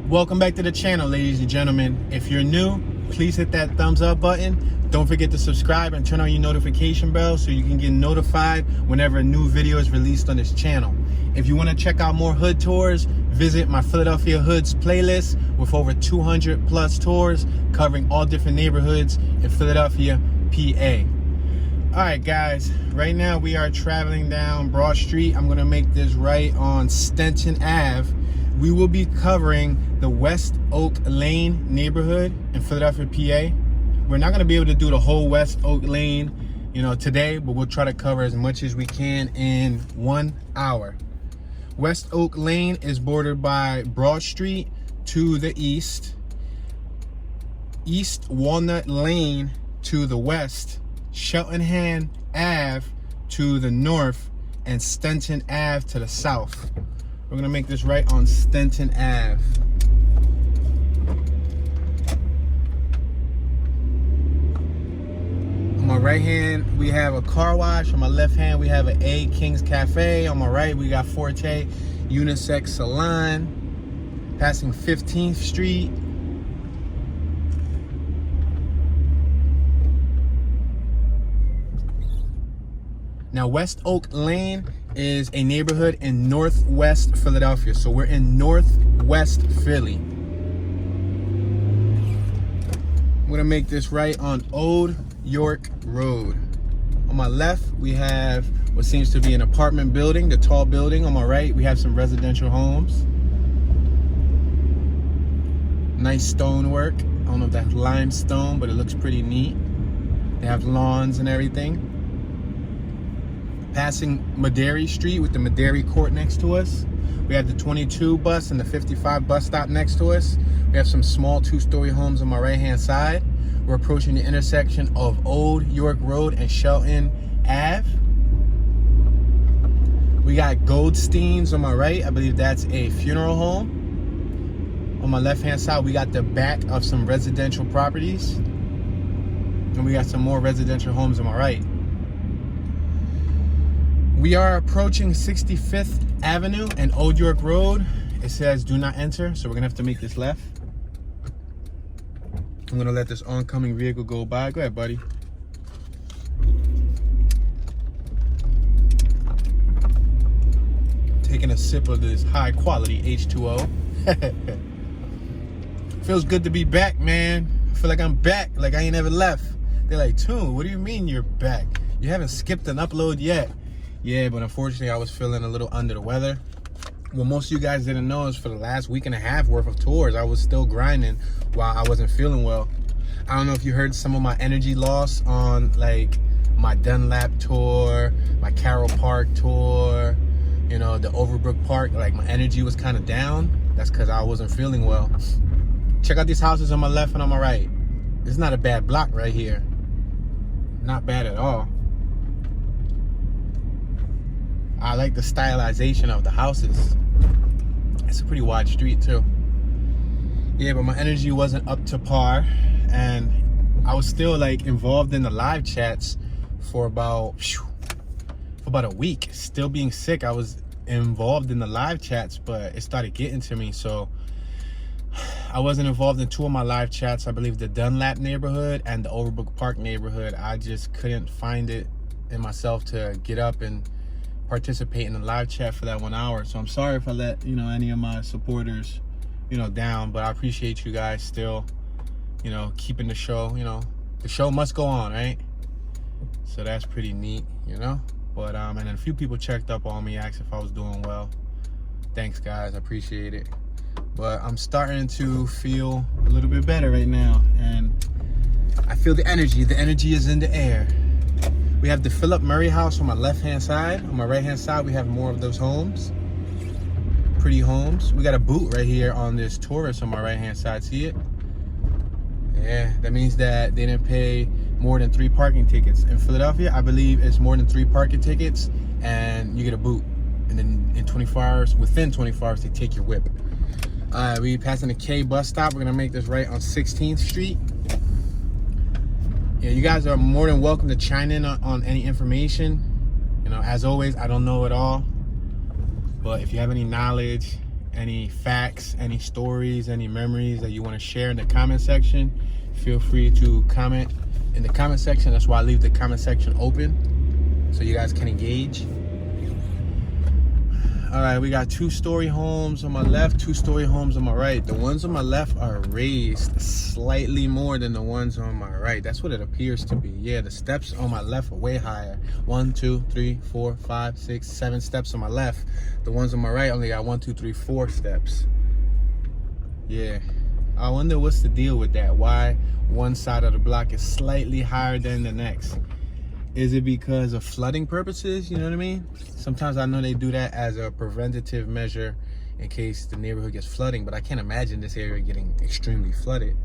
Welcome back to the channel, ladies and gentlemen. If you're new, please hit that thumbs up button. Don't forget to subscribe and turn on your notification bell so you can get notified whenever a new video is released on this channel. If you want to check out more hood tours, visit my Philadelphia Hoods playlist with over 200 plus tours covering all different neighborhoods in Philadelphia, PA. Alright guys, right now we are traveling down Broad Street. I'm going to make this right on Shelton Ave. We will be covering the West Oak Lane neighborhood in Philadelphia, PA. We're not going to be able to do the whole West Oak Lane, today, but we'll try to cover as much as we can in 1 hour. West Oak Lane is bordered by Broad Street to the east, East Walnut Lane to the west, Shelton Ham Ave to the north, and Shelton Ave to the south. We're gonna make this right on Shelton Ave. On my right hand, we have a car wash. On my left hand, we have an A King's Cafe. On my right, we got Forte Unisex Salon. Passing 15th Street. Now, West Oak Lane is a neighborhood in Northwest Philadelphia. So we're in Northwest Philly. I'm gonna make this right on Old York Road. On my left, we have what seems to be an apartment building, the tall building. On my right, we have some residential homes. Nice stonework. I don't know if that's limestone, but it looks pretty neat. They have lawns and everything. Passing Maderi Street with the Maderi Court next to us. We have the 22 bus and the 55 bus stop next to us. We have some small two-story homes on my right-hand side. We're approaching the intersection of Old York Road and Shelton Ave. We got Goldstein's on my right. I believe that's a funeral home. On my left-hand side, we got the back of some residential properties. And we got some more residential homes on my right. We are approaching 65th Avenue and Old York Road. It says do not enter, so we're gonna have to make this left. I'm gonna let this oncoming vehicle go by. Go ahead, buddy. Taking a sip of this high quality H2O. Feels good to be back, man. I feel like I'm back, like I ain't ever left. They're like, Toon, what do you mean you're back? You haven't skipped an upload yet. Yeah, but unfortunately, I was feeling a little under the weather. What most of you guys didn't know is for the last week and a half worth of tours, I was still grinding while I wasn't feeling well. I don't know if you heard some of my energy loss on like my Dunlap tour, my Carroll Park tour, the Overbrook Park. Like my energy was kind of down. That's because I wasn't feeling well. Check out these houses on my left and on my right. This is not a bad block right here. Not bad at all. I like the stylization of the houses. It's a pretty wide street too. Yeah, but my energy wasn't up to par, and I was still like involved in the live chats for about a week. Still being sick, I was involved in the live chats, but it started getting to me. So I wasn't involved in two of my live chats. I believe the Dunlap neighborhood and the Overbrook Park neighborhood. I just couldn't find it in myself to get up and participate in the live chat for that 1 hour. So I'm sorry if I let any of my supporters down, but I appreciate you guys still keeping the show. The show must go on, right? So that's pretty neat, but and then a few people checked up on me, asked if I was doing well. Thanks guys, I appreciate it. But I'm starting to feel a little bit better right now, and I feel the energy is in the air. We have the Philip Murray house on my left-hand side. On my right-hand side, we have more of those homes. Pretty homes. We got a boot right here on this Taurus on my right-hand side. See it? Yeah, that means that they didn't pay more than 3 parking tickets. In Philadelphia, I believe it's more than 3 parking tickets, and you get a boot. And then in 24 hours, within 24 hours, they take your whip. We passing the K bus stop. We're gonna make this right on 16th Street. Yeah, you guys are more than welcome to chime in on any information. As always, I don't know it all, but if you have any knowledge any facts, any stories, any memories that you want to share in the comment section, feel free to comment in the comment section. That's why I leave the comment section open so you guys can engage. All right, we got 2-story homes on my left, 2-story homes on my right. The ones on my left are raised slightly more than the ones on my right. That's what it appears to be. Yeah, the steps on my left are way higher. 1, 2, 3, 4, 5, 6, 7 steps on my left. The ones on my right only got 1, 2, 3, 4 steps. Yeah, I wonder what's the deal with that. Why one side of the block is slightly higher than the next? Is it because of flooding purposes? You know what I mean? Sometimes I know they do that as a preventative measure in case the neighborhood gets flooding, but I can't imagine this area getting extremely flooded.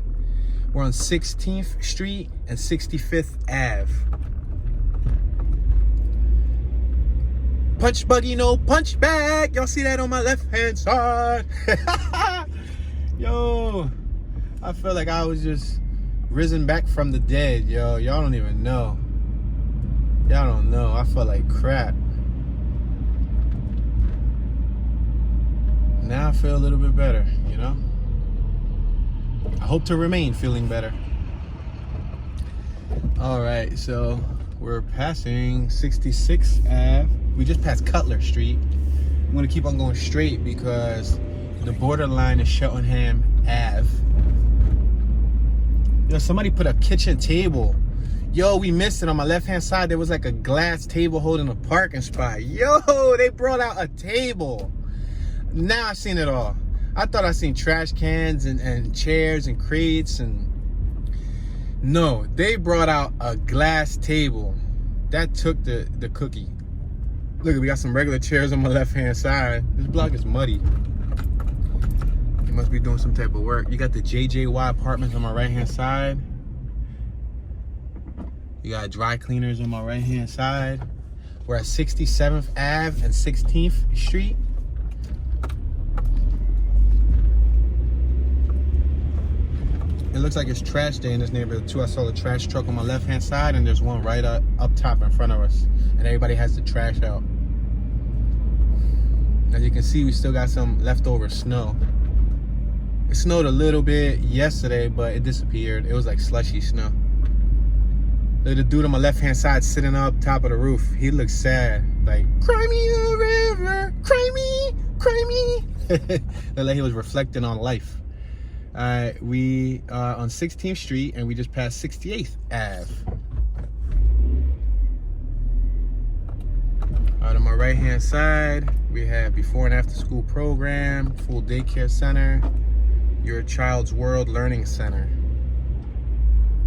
We're on 16th Street and 65th Ave. Punch buggy, no punch bag. Y'all see that on my left-hand side? Yo, I feel like I was just risen back from the dead, yo. Y'all don't even know. Y'all don't know. I felt like crap. Now I feel a little bit better, you know? I hope to remain feeling better. All right, so we're passing 66th Ave. We just passed Cutler Street. I'm gonna keep on going straight because the borderline is Shelton Ham Ave. Yo, somebody put a kitchen table. Yo, we missed it. On my left-hand side, there was like a glass table holding a parking spot. Yo, they brought out a table. Now I've seen it all. I thought I seen trash cans and chairs and crates and... No, they brought out a glass table. That took the cookie. Look, we got some regular chairs on my left-hand side. This block is muddy. They must be doing some type of work. You got the JJY Apartments on my right-hand side. You got dry cleaners on my right-hand side. We're at 67th Ave and 16th Street. It looks like it's trash day in this neighborhood too. I saw the trash truck on my left-hand side, and there's one right up top in front of us. And everybody has the trash out. As you can see, we still got some leftover snow. It snowed a little bit yesterday, but it disappeared. It was like slushy snow. Look at the dude on my left-hand side sitting up top of the roof. He looks sad. Like, cry me a river, cry me, cry me. Looked like he was reflecting on life. All right, we are on 16th Street, and we just passed 68th Ave. All right, on my right-hand side, we have before and after school program, full daycare center, your child's world learning center.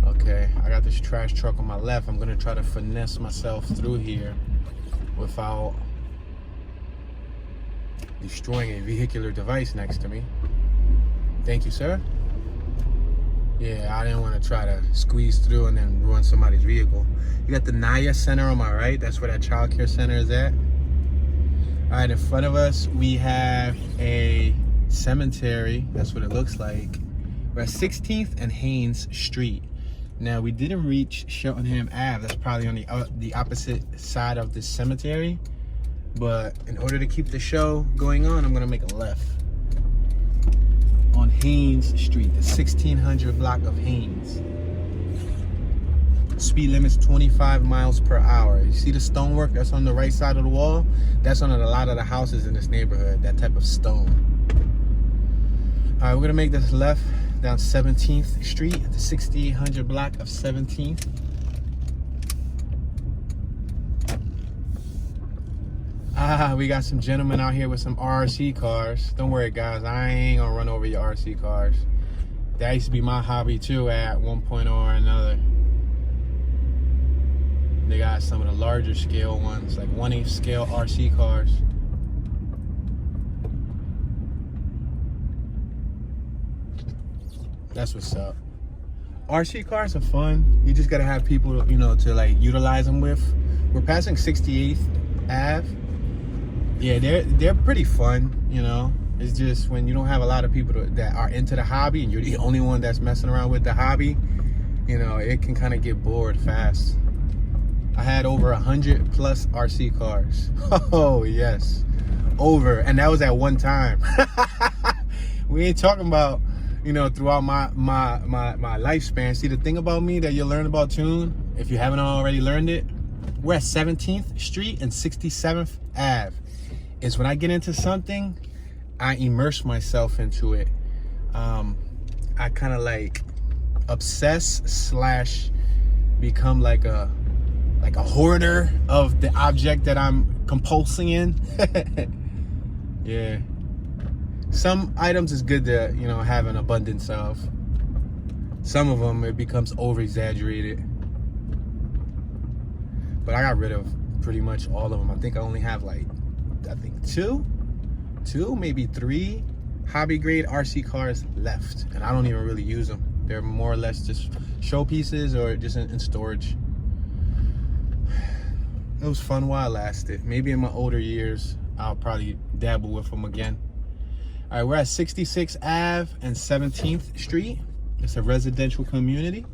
Okay, I got this trash truck on my left. I'm gonna try to finesse myself through here without destroying a vehicular device next to me. Thank you, sir. Yeah, I didn't want to try to squeeze through and then ruin somebody's vehicle. You got the Naja Center on my right. That's where that child care center is at. All right, in front of us, we have a cemetery. That's what it looks like. We're at 16th and Haynes Street. Now, we didn't reach Shelton Ham Ave. That's probably on the opposite side of this cemetery. But in order to keep the show going on, I'm going to make a left on Haynes Street, the 1600 block of Haynes. Speed limit's 25 miles per hour. You see the stonework that's on the right side of the wall? That's on a lot of the houses in this neighborhood, that type of stone. All right, we're going to make this left down 17th Street, the 6800 block of 17th. We got some gentlemen out here with some RC cars. Don't worry, guys, I ain't gonna run over your RC cars. That used to be my hobby too at one point or another. They got some of the larger scale ones, like 1/8 scale RC cars. That's what's up. RC cars are fun. You just gotta have people, you know, to like utilize them with. We're passing 68th Ave. Yeah, they're pretty fun, you know. It's just when you don't have a lot of people that are into the hobby and you're the only one that's messing around with the hobby, you know, it can kind of get bored fast. I had over 100 plus RC cars. Oh yes, over, and that was at one time. We ain't talking about, you know, throughout my lifespan. See, the thing about me that you'll learn about Tune, if you haven't already learned it, we're at 17th Street and 67th Ave. It's when I get into something, I immerse myself into it. I kind of like obsess / become like a hoarder of the object that I'm compulsing in. Yeah. Some items is good to, you know, have an abundance of. Some of them, it becomes over exaggerated. But I got rid of pretty much all of them. I think I only have like, two, maybe 3 hobby grade RC cars left. And I don't even really use them. They're more or less just showpieces or just in storage. It was fun while it lasted. Maybe in my older years, I'll probably dabble with them again. All right, we're at 66 Ave and 17th Street. It's a residential community.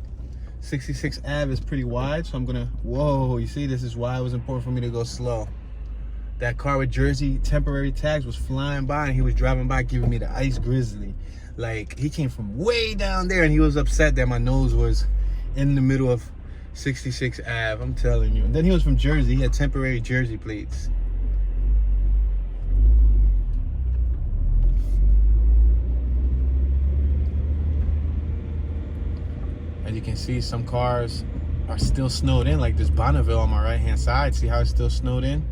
66 Ave is pretty wide, so I'm gonna, whoa, you see, this is why it was important for me to go slow. That car with Jersey temporary tags was flying by, and he was driving by giving me the ice grizzly. Like, he came from way down there, and he was upset that my nose was in the middle of 66 Ave, I'm telling you. And then he was from Jersey. He had temporary Jersey plates. As you can see, some cars are still snowed in, like this Bonneville on my right hand side. See how it's still snowed in?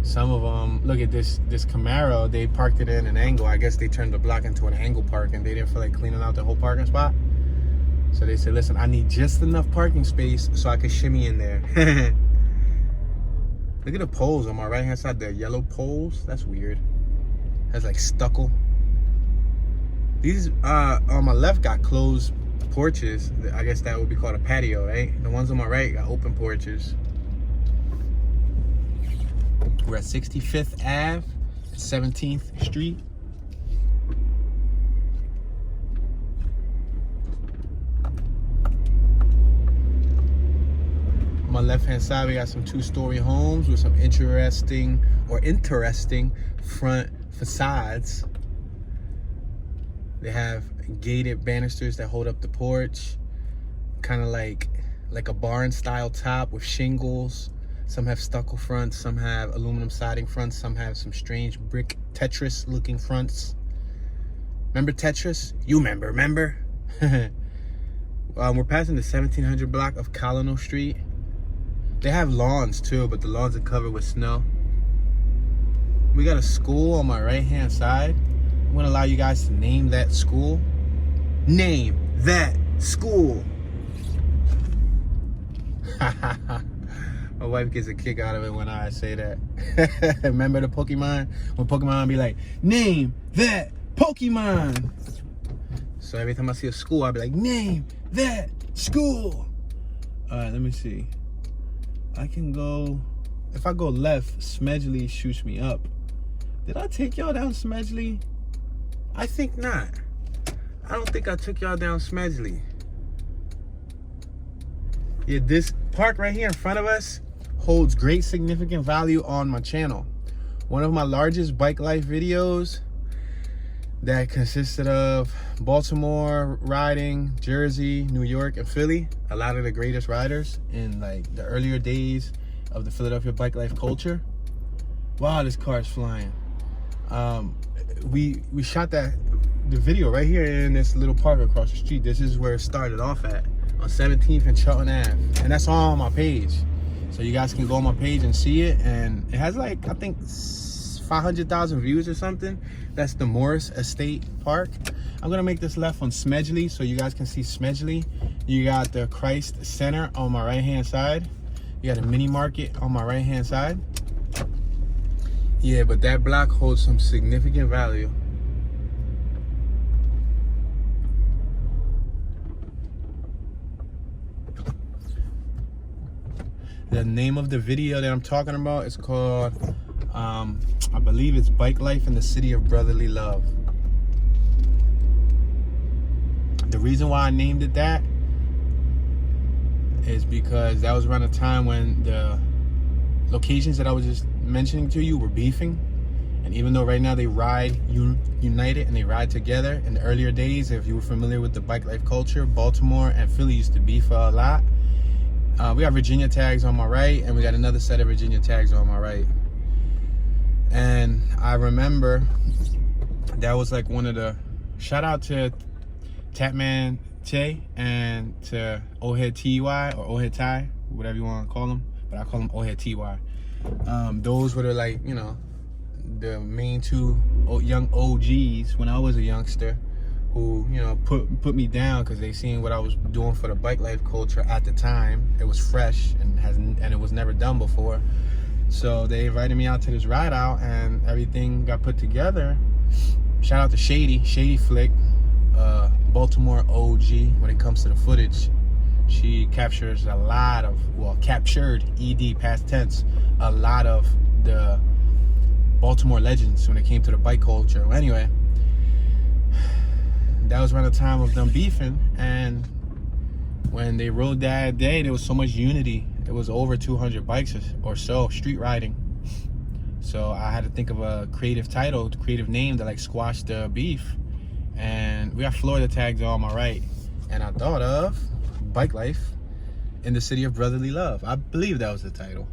Some of them, look at this Camaro, they parked it in an angle. I guess they turned the block into an angle parking. They didn't feel like cleaning out the whole parking spot. So they said, listen, I need just enough parking space so I can shimmy in there. Look at the poles on my right hand side, the yellow poles. That's weird. Has like stucco. These on my left got closed porches. I guess that would be called a patio, right? The ones on my right got open porches. We're at 65th Ave, 17th Street. On my left-hand side, we got some 2-story homes with some interesting front facades. They have gated banisters that hold up the porch, kind of like a barn-style top with shingles. Some have stucco fronts, some have aluminum siding fronts, some have some strange brick Tetris-looking fronts. Remember Tetris? You remember? We're passing the 1700 block of Colonel Street. They have lawns too, but the lawns are covered with snow. We got a school on my right-hand side. I'm gonna allow you guys to name that school. Name that school. My wife gets a kick out of it when I say that. Remember the Pokemon? When Pokemon be like, name that Pokemon. So every time I see a school, I'll be like, name that school. All right, let me see. I can go, if I go left, Smedgley shoots me up. Did I take y'all down Smedgley? I think not. I don't think I took y'all down Smedgley. Yeah, this park right here in front of us holds great significant value on my channel. One of my largest bike life videos that consisted of Baltimore riding, Jersey, New York, and Philly. A lot of the greatest riders in like the earlier days of the Philadelphia bike life culture. Wow, this car is flying. We shot the video right here in this little park across the street. This is where it started off at, on 17th and Shelton Ave. And that's all on my page. So you guys can go on my page and see it. And it has like, I think 500,000 views or something. That's the Morris Estate Park. I'm gonna make this left on Smedgley so you guys can see Smedgley. You got the Christ Center on my right hand side. You got a mini market on my right hand side. Yeah, but that block holds some significant value. The name of the video that I'm talking about is called, I believe it's Bike Life in the City of Brotherly Love. The reason why I named it that is because that was around the time when the locations that I was just mentioning to you were beefing. And even though right now they ride united and they ride together, in the earlier days, if you were familiar with the bike life culture, Baltimore and Philly used to beef a lot. We got Virginia tags on my right, and we got another set of Virginia tags on my right. And I remember that was like one of the, shout out to Tapman Che and to Ohead Ty or Ohead Ty, whatever you want to call them, but I call them Ohead Ty. Those were the, like, you know, the main two young OGs when I was a youngster, who, you know, put me down because they seen what I was doing for the bike life culture at the time. It was fresh and it was never done before. So they invited me out to this ride out, and everything got put together. Shout out to Shady Flick, Baltimore OG when it comes to the footage. She captures a lot of, well, captured, ED, past tense, a lot of the Baltimore legends when it came to the bike culture. Well, anyway, that was around the time of them beefing, and when they rode that day, there was so much unity. It was over 200 bikes or so street riding. So I had to think of a creative title, creative name to like squash the beef. And we got Florida tags on my right, and I thought of bike life in the city of brotherly love. I believe that was the title.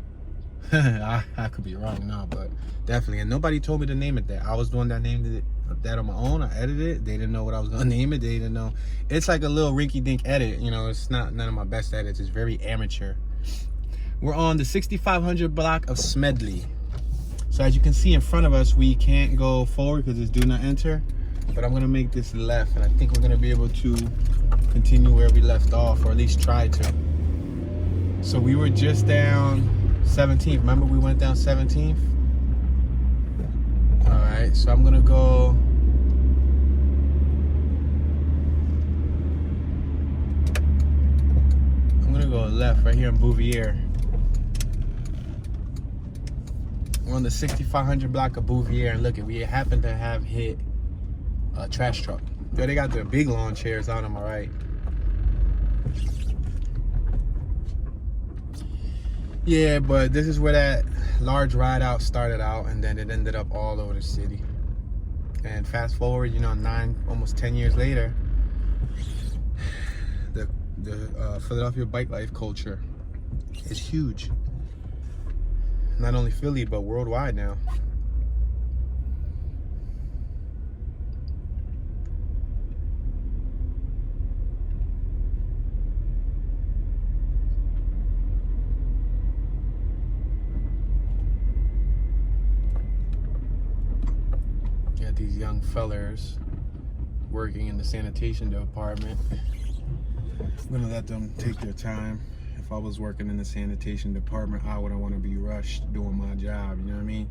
I could be wrong now, but definitely. And nobody told me to name it that. I was the one that named it that on my own. I edited it. They didn't know what I was gonna name it. They didn't know. It's like a little rinky-dink edit. You know, it's not none of my best edits. It's very amateur. We're on the 6500 block of Smedley. So as you can see in front of us, we can't go forward because it's do not enter. But I'm gonna make this left, and I think we're gonna be able to continue where we left off, or at least try to. So we were just down 17th. Remember we went down 17th? All right, so I'm gonna go. I'm gonna go left right here in Bouvier. We're on the 6500 block of Bouvier, and look, we happen to have hit a trash truck. Yo, they got the big lawn chairs out on my right. Yeah, but this is where that large ride out started out, and then it ended up all over the city. And fast forward, you know, almost 10 years later, the Philadelphia bike life culture is huge. Not only Philly, but worldwide now. These young fellers working in the sanitation department. I'm gonna let them take their time. If I was working in the sanitation department, I wouldn't want to be rushed doing my job, you know what I mean?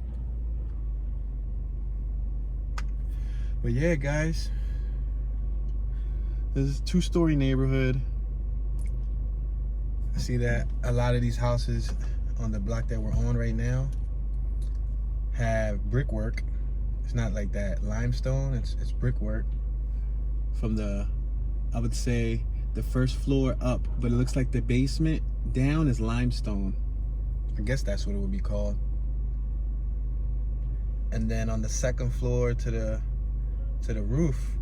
But yeah, guys, this is a two-story neighborhood. I see that a lot of these houses on the block that we're on right now have brickwork. It's not like that limestone, it's brickwork from the, I would say, the first floor up, but it looks like the basement down is limestone. I guess that's what it would be called. And then on the second floor to the roof,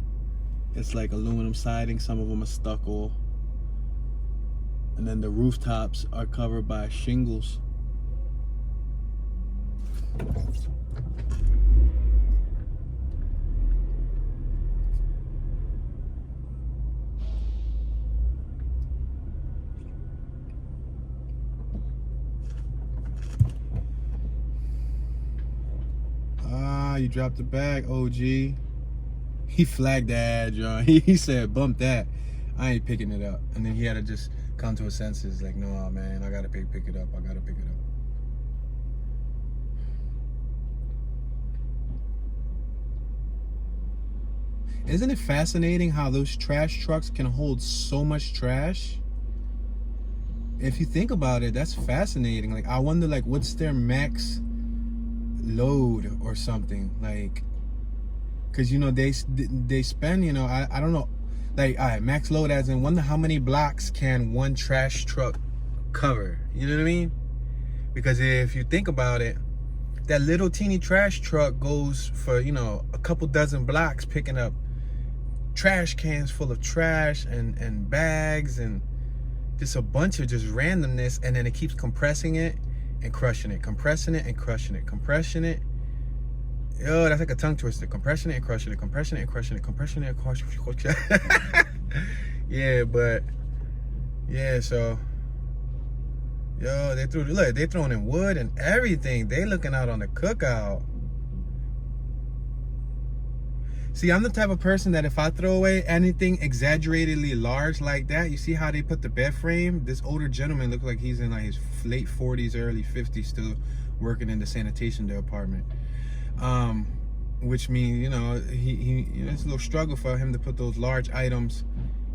it's like aluminum siding. Some of them are stucco. And then the rooftops are covered by shingles. You dropped the bag, OG. He flagged that, John. He said, bump that. I ain't picking it up. And then he had to just come to his senses, like, no, man, I gotta pick it up. I gotta pick it up. Isn't it fascinating how those trash trucks can hold so much trash? If you think about it, that's fascinating. Like, I wonder, like, what's their max load or something, like, because, you know, they spend, you know, I don't know, like, all right, max load as in, wonder how many blocks can one trash truck cover. You know what I mean? Because if you think about it, that little teeny trash truck goes for, you know, a couple dozen blocks picking up trash cans full of trash and bags and just a bunch of just randomness, and then it keeps compressing it and crushing it, compressing it and crushing it, compressing it. Yo, that's like a tongue twister. Compressing it and crushing it, compressing it and crushing it, compressing it and crushing it. Yeah, but yeah, so yo, they throwing in wood and everything. They looking out on the cookout. See, I'm the type of person that if I throw away anything exaggeratedly large like that, you see how they put the bed frame? This older gentleman looks like he's in like his late 40s, early 50s, still working in the sanitation department. Which means, you know, it's a little struggle for him to put those large items,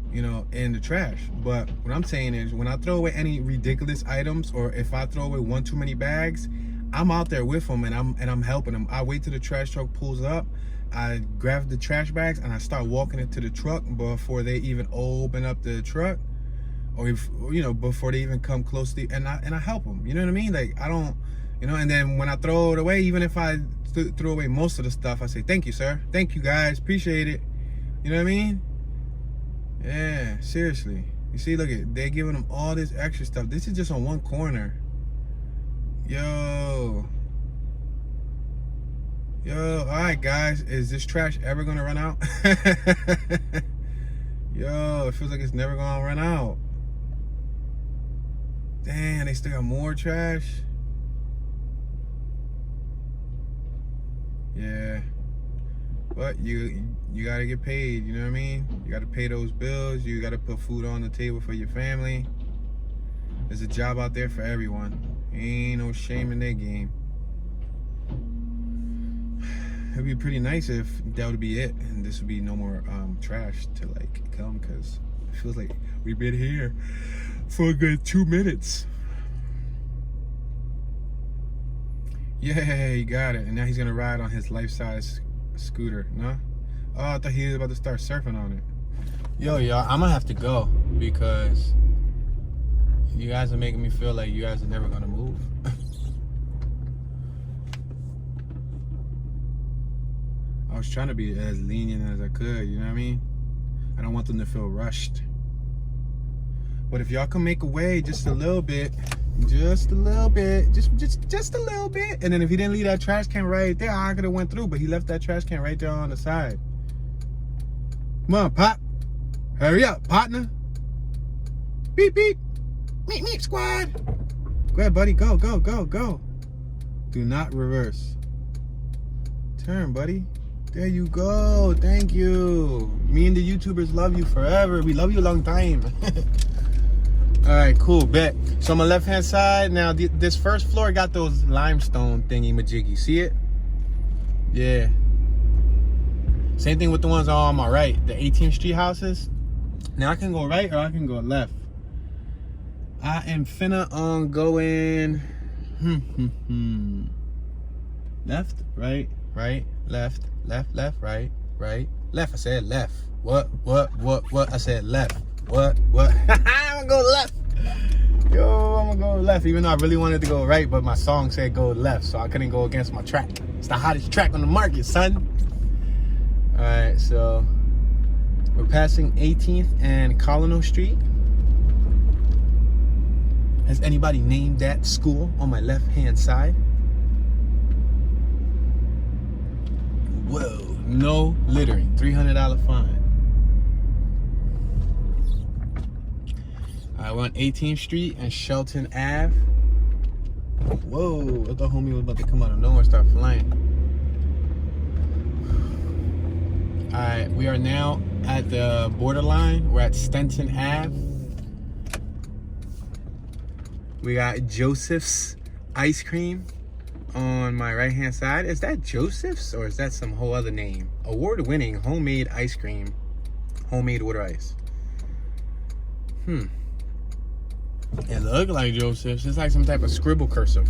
you know, in the trash. But what I'm saying is, when I throw away any ridiculous items, or if I throw away one too many bags, I'm out there with him and I'm helping him. I wait till the trash truck pulls up. I grab the trash bags and I start walking into the truck before they even open up the truck, or if, you know, before they even come close to, and I help them. You know what I mean? Like, I don't, you know. And then when I throw it away, even if I throw away most of the stuff, I say, thank you, sir, thank you guys, appreciate it. You know what I mean? Yeah, seriously. You see, look at, they're giving them all this extra stuff. This is just on one corner. Yo, all right, guys, is this trash ever gonna run out? Yo, it feels like it's never gonna run out. Damn, they still got more trash. Yeah, but you gotta get paid. You know what I mean? You gotta pay those bills. You gotta put food on the table for your family. There's a job out there for everyone. Ain't no shame in their game. It'd be pretty nice if that would be it, and this would be no more trash to like come, because it feels like we've been here for a good 2 minutes. Yeah, he got it. And now he's gonna ride on his life-size scooter. No? Oh, I thought he was about to start surfing on it. Yo, y'all, I'm gonna have to go because you guys are making me feel like you guys are never gonna move. I was trying to be as lenient as I could, you know what I mean? I don't want them to feel rushed. But if y'all can make a way just a little bit, just a little bit, just a little bit. And then if he didn't leave that trash can right there, I could have went through, but he left that trash can right there on the side. Come on, Pop. Hurry up, partner. Beep, beep. Meep, meep, squad. Go ahead, buddy. Go, go, go, go. Do not reverse. Turn, buddy. There you go. Thank you. Me and the YouTubers love you forever. We love you a long time. All right, cool, bet. So on my left-hand side, now this first floor got those limestone thingy-majiggy. See it? Yeah. Same thing with the ones on my right, the 18th Street houses. Now I can go right or I can go left. I am finna on going left, right, right, left, left, left, right, right, left. I said left. What? I said left. What? I'm gonna go left. Yo, I'm gonna go left, even though I really wanted to go right, but my song said go left, so I couldn't go against my track. It's the hottest track on the market, son. All right, so we're passing 18th and Colonel Street. Has anybody named that school on my left-hand side? Whoa, no littering, $300 fine. All right, we're on 18th Street and Shelton Ave. Whoa, I thought homie was about to come out of nowhere and start flying. All right, we are now at the borderline. We're at Stenton Ave. We got Joseph's Ice Cream on my right-hand side. Is that Joseph's or is that some whole other name? Award-winning homemade ice cream, homemade water ice. It look like Joseph's. It's like some type of scribble cursive.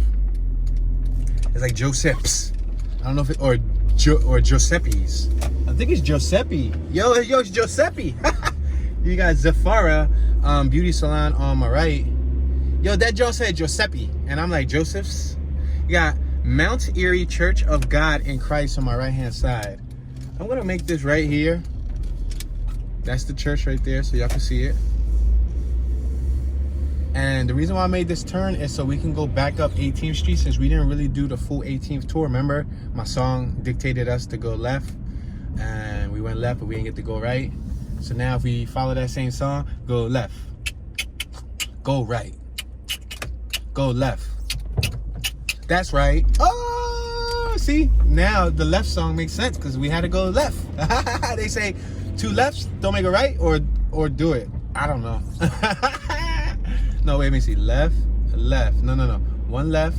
It's like Joseph's. I don't know if it or Giuseppe's. I think it's Giuseppe. Yo, it's Giuseppe. You got Zafara beauty salon on my right. Yo, that Joe said Giuseppe, and I'm like, Joseph's? You got Mount Erie Church of God in Christ on my right-hand side. I'm gonna make this right here. That's the church right there, so y'all can see it. And the reason why I made this turn is so we can go back up 18th Street, since we didn't really do the full 18th tour. Remember, my song dictated us to go left, and we went left, but we didn't get to go right. So now if we follow that same song, go left, go right, go left. That's right. Oh, see, now the left song makes sense because we had to go left. They say 2 lefts don't make a right, or do it. I don't know. No, wait, let me see. Left, left. No. 1 left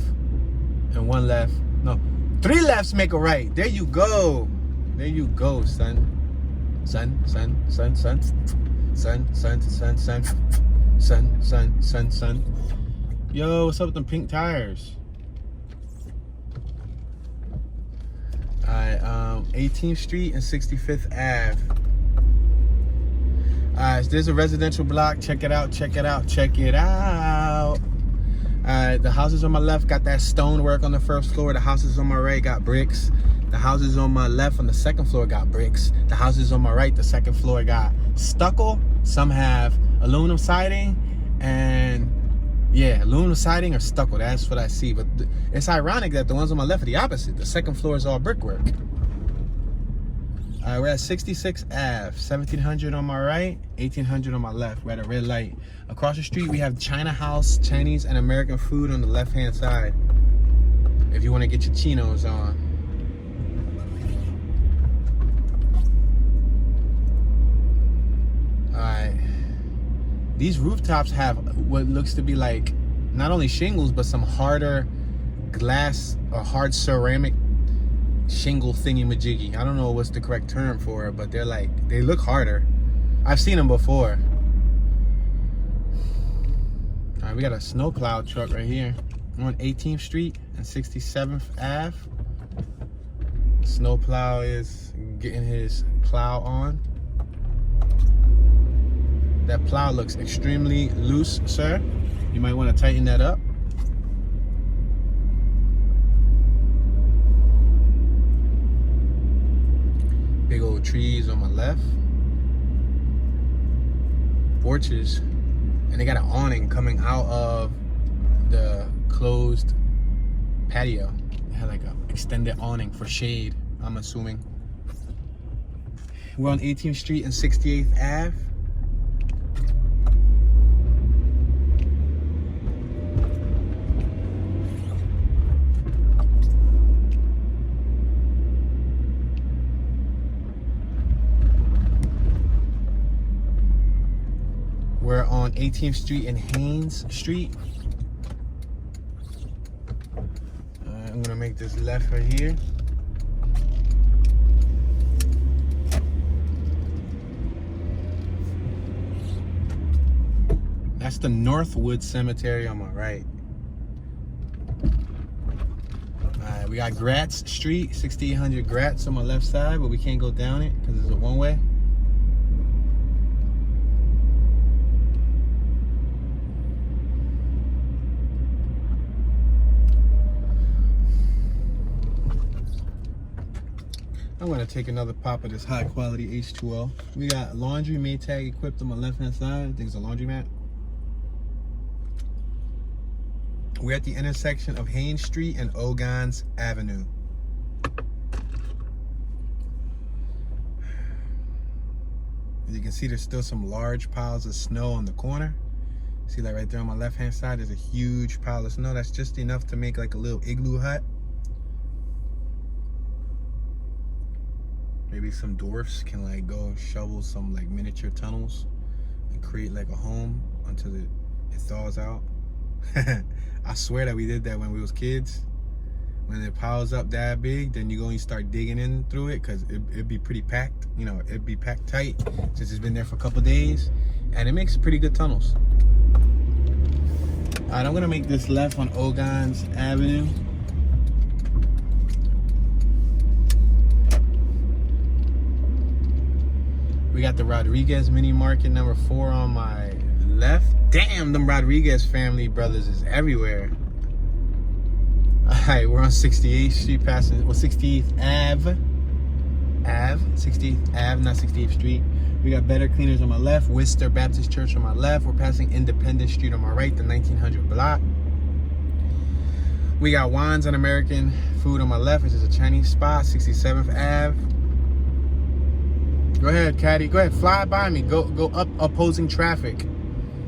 and 1 left. No, 3 lefts make a right. There you go. There you go, son. Son. Yo, what's up with them pink tires? Alright, 18th Street and 65th Ave. Alright, so there's a residential block. Check it out. Alright, the houses on my left got that stonework on the first floor. The houses on my right got bricks. The houses on my left on the second floor got bricks. The houses on my right, the second floor, got stucco. Some have aluminum siding, and yeah, aluminum siding or stucco. That's what I see. But it's ironic that the ones on my left are the opposite. The second floor is all brickwork. All right, we're at 66 Ave, 1700 on my right, 1800 on my left. We're at a red light. Across the street, we have China House, Chinese and American food on the left-hand side. If you want to get your chinos on. Alright, these rooftops have what looks to be like not only shingles but some harder glass or hard ceramic shingle thingy majiggy. I don't know what's the correct term for it, but they're like, they look harder. I've seen them before. Alright, we got a snowplow truck right here. We're on 18th Street and 67th Ave. Snowplow is getting his plow on. That plow looks extremely loose, sir. You might want to tighten that up. Big old trees on my left. Porches. And they got an awning coming out of the closed patio. They had like an extended awning for shade, I'm assuming. We're on 18th Street and 68th Ave. We're on 18th Street and Haynes Street. I'm gonna make this left right here. That's the Northwood Cemetery on my right. Alright, we got Gratz Street, 6800 Gratz on my left side, but we can't go down it because it's a one-way. I'm gonna take another pop of this high quality H2O. We got laundry Maytag equipped on my left hand side. I think it's a laundromat. We're at the intersection of Haynes Street and Ogontz Avenue. As you can see, there's still some large piles of snow on the corner. See, like right there on my left hand side, there's a huge pile of snow. That's just enough to make like a little igloo hut. Maybe some dwarfs can like go shovel some like miniature tunnels and create like a home until it thaws out. I swear that we did that when we was kids. When it piles up that big, then you go and you start digging in through it because it'd be pretty packed. You know, it'd be packed tight since it's been there for a couple days. And it makes pretty good tunnels. All right, I'm gonna make this left on Ogontz Avenue. We got the Rodriguez Mini Market number 4 on my left. Damn, them Rodriguez family brothers is everywhere. Alright, we're on 68th Street, passing, well, 68th Ave. 68th Ave, not 68th Street. We got Better Cleaners on my left, Worcester Baptist Church on my left. We're passing Independence Street on my right, the 1900 block. We got Juan's and American Food on my left, which is a Chinese spot, 67th Ave. Go ahead, Caddy. Go ahead, fly by me. Go up opposing traffic.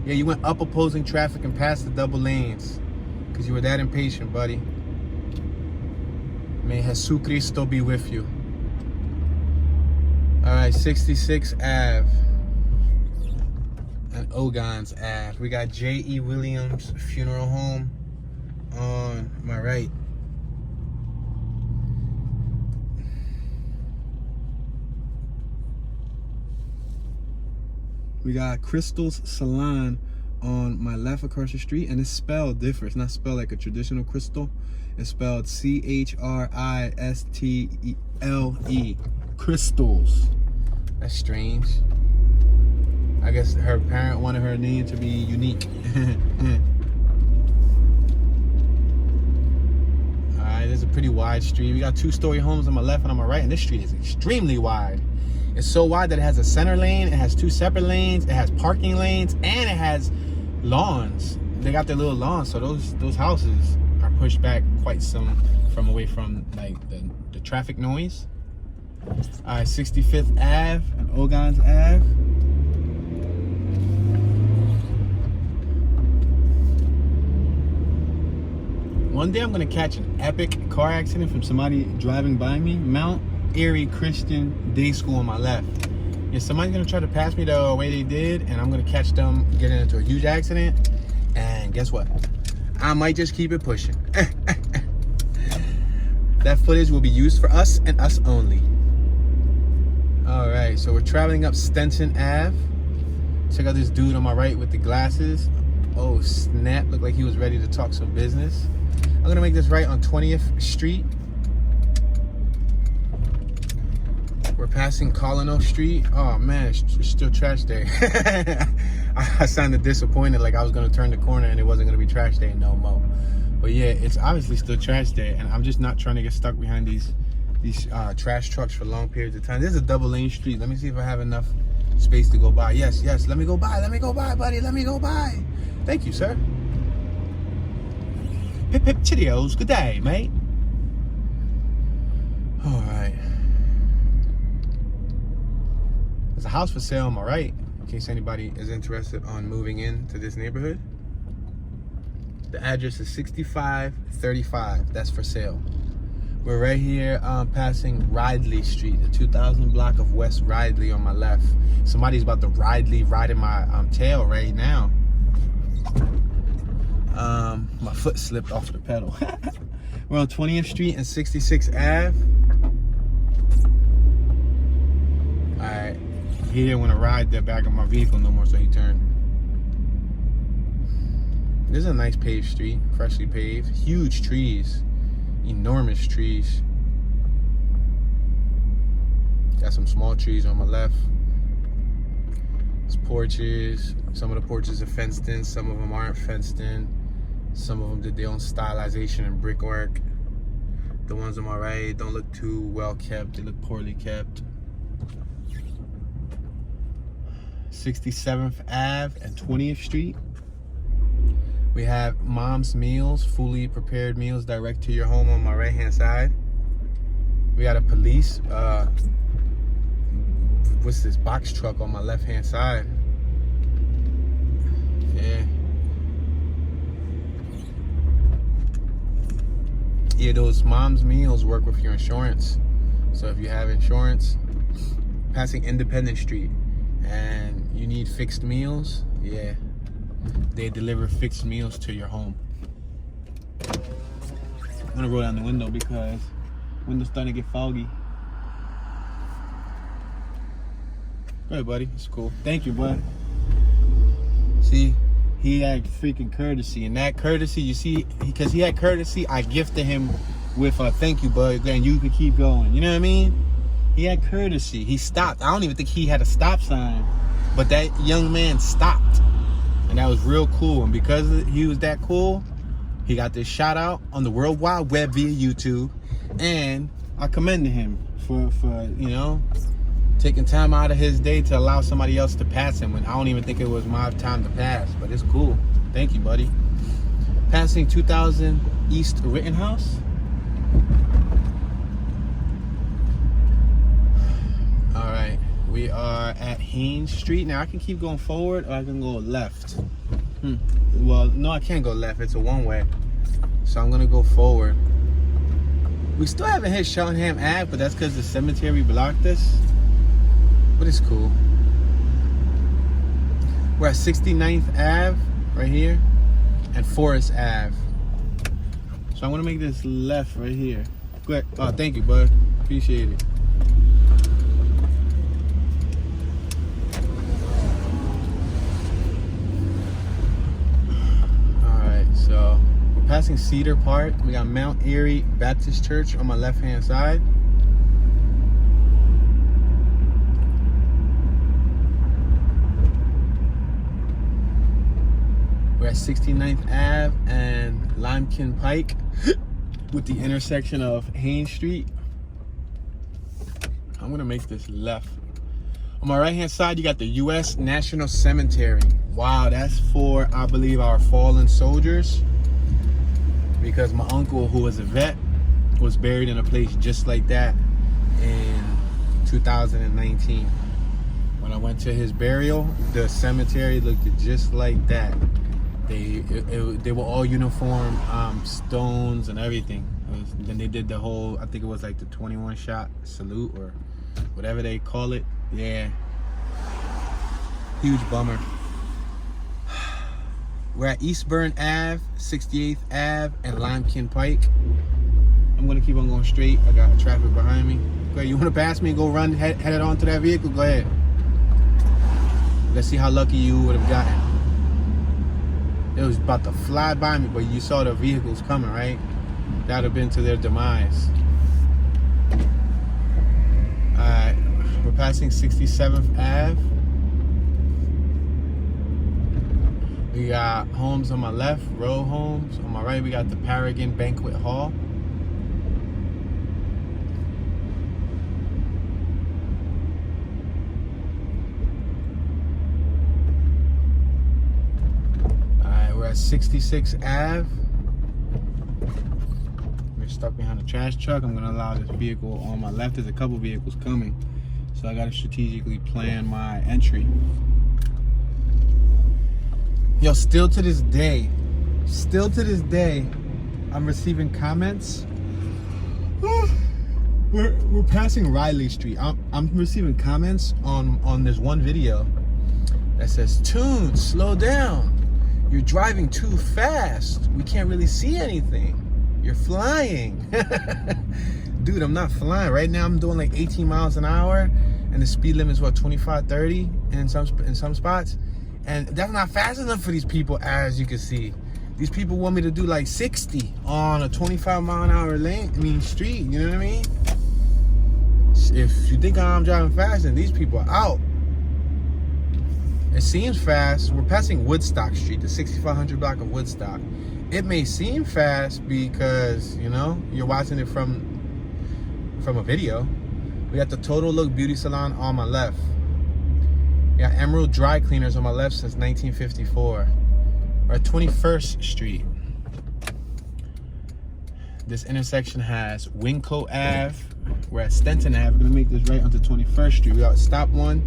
Yeah, you went up opposing traffic and past the double lanes because you were that impatient, buddy. May Jesus Cristo be with you. All right, 66 Ave and Ogontz Ave. We got J.E. Williams Funeral Home on my right. We got Crystal's Salon on my left across the street, and it's spelled different. It's not spelled like a traditional crystal. It's spelled C-H-R-I-S-T-L-E. Crystals. That's strange. I guess her parent wanted her name to be unique. Alright, there's a pretty wide street. We got 2-story homes on my left and on my right, and this street is extremely wide. It's so wide that it has a center lane, it has 2 separate lanes, it has parking lanes, and it has lawns. They got their little lawns, so those houses are pushed back quite some from away from like the traffic noise. Alright, 65th Ave and Ogontz Ave. One day I'm gonna catch an epic car accident from somebody driving by me. Mount Airy Christian Day School on my left. Yeah, somebody's gonna try to pass me the way they did, and I'm gonna catch them getting into a huge accident. And guess what? I might just keep it pushing. That footage will be used for us and us only. All right, so we're traveling up Stenson Ave. Check out this dude on my right with the glasses. Oh snap, looked like he was ready to talk some business. I'm gonna make this right on 20th Street. We're passing Colonel Street. Oh man, it's still trash day. I sounded disappointed, like I was gonna turn the corner and it wasn't gonna be trash day no more. But yeah, it's obviously still trash day, and I'm just not trying to get stuck behind these trash trucks for long periods of time. This is a double lane street. Let me see if I have enough space to go by. Yes, let me go by, buddy, let me go by. Thank you, sir. Pip pip Cheerios, good day, mate. All right. There's a house for sale on my right, in case anybody is interested on moving into this neighborhood. The address is 6535. That's for sale. We're right here passing Ridley Street, the 2000 block of West Ridley on my left. Somebody's about to riding my tail right now. My foot slipped off the pedal. We're on 20th Street and 66 Ave. Alright. He didn't want to ride the back of my vehicle no more, so he turned. This is a nice paved street, freshly paved. Huge trees. Enormous trees. Got some small trees on my left. There's porches. Some of the porches are fenced in, some of them aren't fenced in. Some of them did their own stylization and brickwork. The ones on my right don't look too well kept, they look poorly kept. 67th Ave and 20th Street. We have Mom's Meals, fully prepared meals direct to your home on my right hand side. We got a police, what's this, box truck on my left hand side. Yeah. Yeah, those Mom's Meals work with your insurance. So if you have insurance, passing Independence Street, and you need fixed meals, yeah, they deliver fixed meals to your home. I'm gonna roll down the window because the window's starting to get foggy. Go ahead, buddy. It's cool. Thank you, bud. See, he had freaking courtesy, and that courtesy, you see, because he had courtesy, I gifted him with a thank you, bud, and you can keep going. You know what I mean? He had courtesy. He stopped. I don't even think he had a stop sign, but that young man stopped. And that was real cool. And because he was that cool, he got this shout out on the World Wide Web via YouTube. And I commended him for you know, taking time out of his day to allow somebody else to pass him when I don't even think it was my time to pass. But it's cool. Thank you, buddy. Passing 2000 East Rittenhouse. All right, we are at Haynes Street. Now I can keep going forward or I can go left. Well, no, I can't go left. It's a one-way. So I'm gonna go forward. We still haven't hit Shelton Ham Ave, but that's because the cemetery blocked us. But it's cool. We're at 69th Ave, right here, and Forest Ave. So I'm gonna make this left right here. Good. Oh, thank you, bud. Appreciate it. So we're passing Cedar Park. We got Mount Airy Baptist Church on my left-hand side. We're at 69th Ave and Limekiln Pike with the intersection of Haynes Street. I'm gonna make this left. On my right-hand side, you got the U.S. National Cemetery. Wow, that's for, I believe, our fallen soldiers. Because my uncle, who was a vet, was buried in a place just like that in 2019. When I went to his burial, the cemetery looked just like that. They were all uniform, stones and everything. Then they did the whole, I think it was like the 21-shot salute or whatever they call it. Yeah, huge bummer. We're at Eastbourne Ave, 68th Ave, and Limekiln Pike. I'm gonna keep on going straight. I got traffic behind me. Go ahead, you wanna pass me and go run, head it on to that vehicle? Go ahead. Let's see how lucky you would have gotten. It was about to fly by me, but you saw the vehicles coming, right? That would have been to their demise. All right. We're passing 67th Ave. We got homes on my left, row homes. On my right, we got the Paragon Banquet Hall. All right, we're at 66th Ave. We're stuck behind a trash truck. I'm gonna allow this vehicle on my left. There's a couple vehicles coming. So I gotta strategically plan my entry. Yo, still to this day, I'm receiving comments. We're passing Riley Street. I'm receiving comments on this one video that says, "Tune, slow down. You're driving too fast. We can't really see anything. You're flying." Dude, I'm not flying. Right now I'm doing like 18 miles an hour and the speed limit is what, 25, 30 in some spots. And that's not fast enough for these people, as you can see. These people want me to do like 60 on a 25-mile-an-hour street, you know what I mean? If you think I'm driving fast, then these people are out. It seems fast. We're passing Woodstock Street, the 6500 block of Woodstock. It may seem fast because, you know, you're watching it from a video. We got the Total Look Beauty Salon on my left. We got Emerald Dry Cleaners on my left since 1954. We're at 21st Street. This intersection has Winco Ave. We're at Stenton Ave. We're gonna make this right onto 21st Street. We got stop one.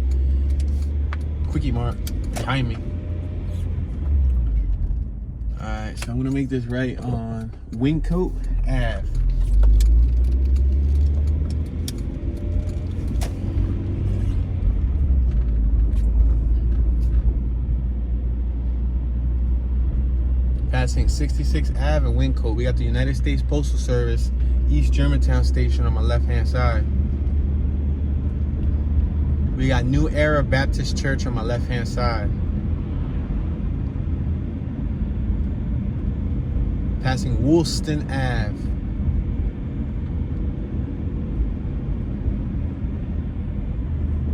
Quickie Mart behind me. All right, so I'm gonna make this right on Winco Ave. Passing 66th Ave and Winco. We got the United States Postal Service East Germantown Station on my left-hand side. We got New Era Baptist Church on my left-hand side. Passing Woolston Ave.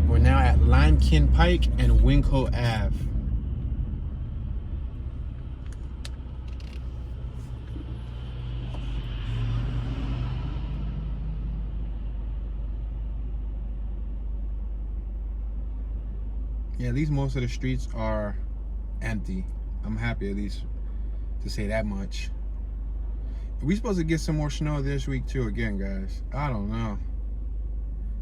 We're now at Limekiln Pike and Winco Ave. Yeah, at least most of the streets are empty. I'm happy at least to say that much. We supposed to get some more snow this week too again, guys. I don't know.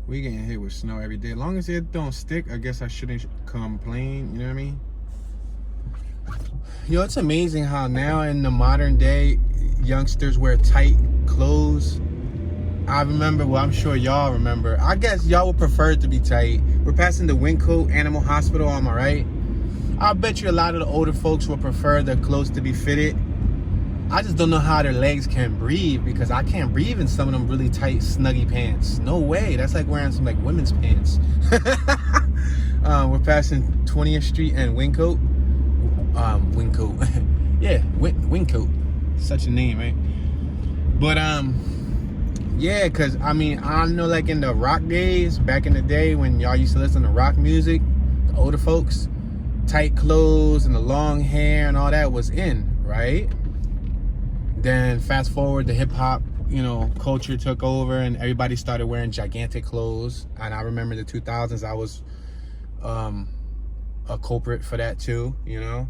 We getting hit with snow every day. As long as it don't stick, I guess I shouldn't complain, you know what I mean? Yo, it's amazing how now in the modern day, youngsters wear tight clothes. I remember, well, I'm sure y'all remember. I guess y'all would prefer it to be tight. We're passing the Wincote Animal Hospital on my right. I bet you a lot of the older folks would prefer their clothes to be fitted. I just don't know how their legs can breathe, because I can't breathe in some of them really tight, snuggy pants. No way. That's like wearing some like women's pants. We're passing 20th Street and Wincote. Wincote. Yeah, Wincote. Such a name, right? But yeah, cause I mean, I know like in the rock days, back in the day when y'all used to listen to rock music, the older folks, tight clothes and the long hair and all that was in, right? Then fast forward, the hip hop, you know, culture took over and everybody started wearing gigantic clothes. And I remember the 2000s, I was a culprit for that too, you know.